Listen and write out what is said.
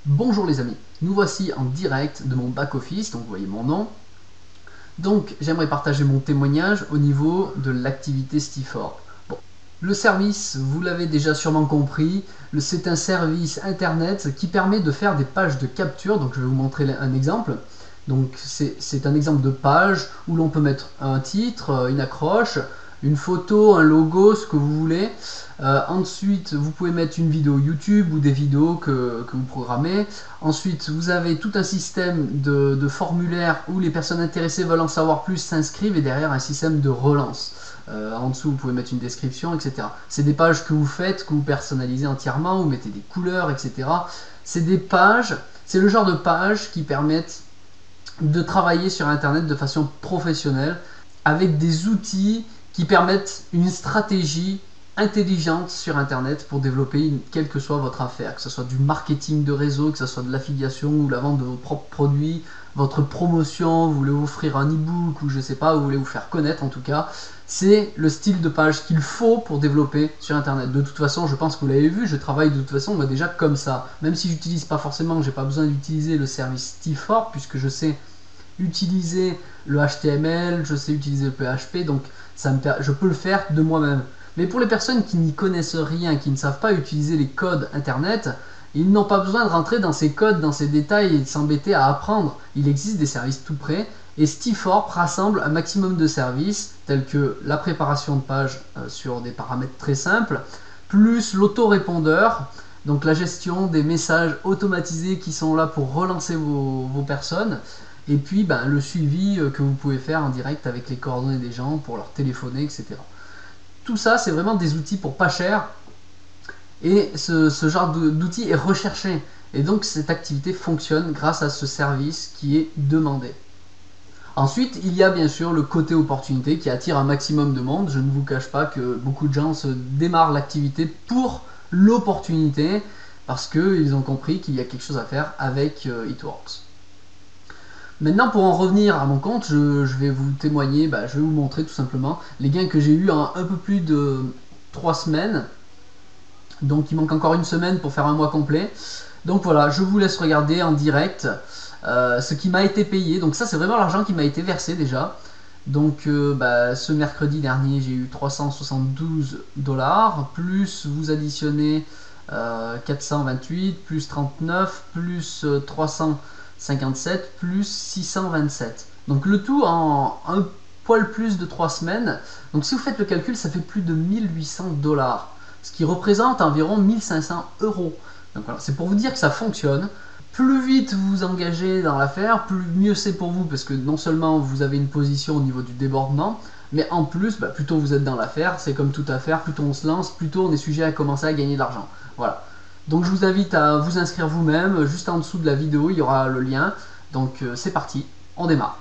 Bonjour les amis, nous voici en direct de mon back-office, donc vous voyez mon nom. Donc j'aimerais partager mon témoignage au niveau de l'activité Stifor. Bon, le service, vous l'avez déjà sûrement compris, c'est un service internet qui permet de faire des pages de capture, donc je vais vous montrer un exemple. Donc c'est un exemple de page où l'on peut mettre un titre, une accroche, une photo, un logo, ce que vous voulez. Ensuite, vous pouvez mettre une vidéo YouTube ou des vidéos que vous programmez. Ensuite, vous avez tout un système de formulaires où les personnes intéressées veulent en savoir plus s'inscrivent et derrière un système de relance. En dessous, vous pouvez mettre une description, etc. C'est des pages que vous faites, que vous personnalisez entièrement, vous mettez des couleurs, etc. C'est des pages, c'est le genre de pages qui permettent de travailler sur Internet de façon professionnelle avec des outils qui permettent une stratégie intelligente sur Internet pour développer quelle que soit votre affaire, que ce soit du marketing de réseau, que ce soit de l'affiliation ou la vente de vos propres produits, votre promotion, vous voulez offrir un e-book ou je sais pas, vous voulez vous faire connaître en tout cas. C'est le style de page qu'il faut pour développer sur Internet. De toute façon, je pense que vous l'avez vu, je travaille de toute façon déjà comme ça. Même si j'utilise pas forcément, j'ai pas besoin d'utiliser le service Stifor puisque je sais utiliser le HTML, je sais utiliser le PHP, donc je peux le faire de moi-même. Mais pour les personnes qui n'y connaissent rien, qui ne savent pas utiliser les codes Internet, ils n'ont pas besoin de rentrer dans ces codes, dans ces détails et de s'embêter à apprendre. Il existe des services tout prêts et Stifor rassemble un maximum de services tels que la préparation de pages sur des paramètres très simples, plus l'autorépondeur, donc la gestion des messages automatisés qui sont là pour relancer vos personnes, et puis le suivi que vous pouvez faire en direct avec les coordonnées des gens pour leur téléphoner, etc. Tout ça, c'est vraiment des outils pour pas cher et ce genre d'outil est recherché. Et donc cette activité fonctionne grâce à ce service qui est demandé. Ensuite, il y a bien sûr le côté opportunité qui attire un maximum de monde. Je ne vous cache pas que beaucoup de gens se démarrent l'activité pour l'opportunité parce qu'ils ont compris qu'il y a quelque chose à faire avec It-Works. Maintenant, pour en revenir à mon compte, je vais vous témoigner, je vais vous montrer tout simplement les gains que j'ai eu en un peu plus de 3 semaines. Donc il manque encore une semaine pour faire un mois complet. Donc voilà, je vous laisse regarder en direct ce qui m'a été payé. Donc ça, c'est vraiment l'argent qui m'a été versé déjà. Donc ce mercredi dernier, j'ai eu 372 $, plus vous additionnez 428, plus 39, plus 357 plus 627. Donc le tout en un poil plus de 3 semaines. Donc si vous faites le calcul, ça fait plus de 1800 $, ce qui représente environ 1500 €. Donc voilà, c'est pour vous dire que ça fonctionne. Plus vite vous vous engagez dans l'affaire, mieux c'est pour vous parce que non seulement vous avez une position au niveau du débordement, mais en plus, plus tôt vous êtes dans l'affaire, c'est comme toute affaire, plus tôt on se lance, plus tôt on est sujet à commencer à gagner de l'argent. Voilà. Donc je vous invite à vous inscrire vous-même, juste en dessous de la vidéo il y aura le lien, donc c'est parti, on démarre.